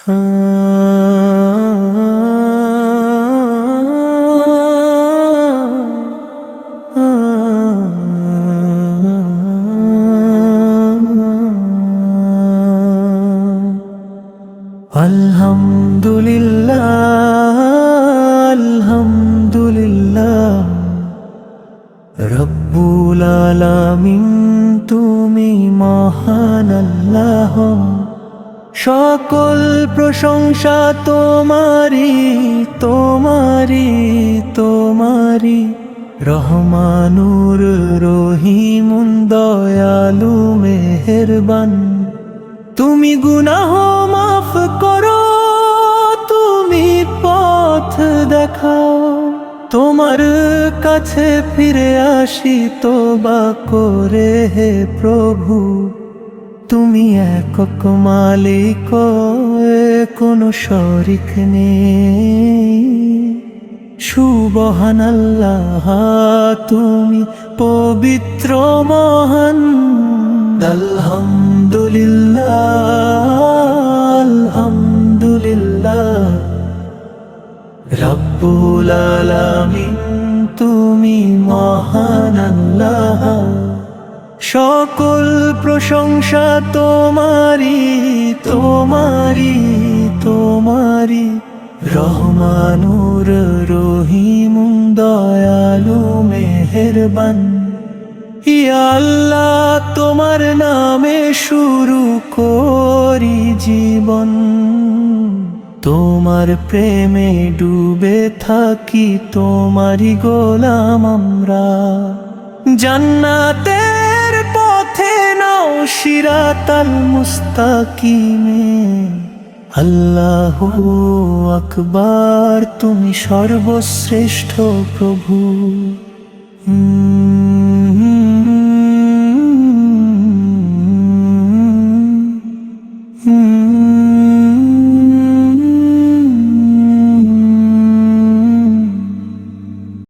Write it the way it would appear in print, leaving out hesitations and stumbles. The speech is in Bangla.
আলহামদুলিল্লাহ আলহামদুলিল্লাহ রব্বুল আলামিন তুমি মহান আল্লাহ। সকল প্রশংসা তোমারি তোমারি তোমারি। রহমানুর রহিমুন দয়ালু মেহেরবান। তুমি গুনাহ মাফ করো, তুমি পথ দেখাও। তোমার কাছে ফিরে আসি তোবা করে হে প্রভু। তুমি একক মালিক, কোনো শরিক নেই। সুবহানাল্লাহ, তুমি পবিত্র মহান। আলহামদুলিল্লাহ আলহামদুলিল্লাহ রব্বুল আলামিন তুমি মহান আল্লাহ। সকল প্রশংসা তোমারি তোমারি তোমারি। রহমানুর রহিমুন দয়ালু মেহেরবান। ইয়া আল্লাহ, তোমার নামে শুরু করি জীবন। তোমার প্রেমে ডুবে থাকি, তোমারই গোলাম আমরা। জান্নাতের পথে নাও সিরাতাল মুস্তাকিমে। আল্লাহু আকবার, তুমি সর্বশ্রেষ্ঠ প্রভু।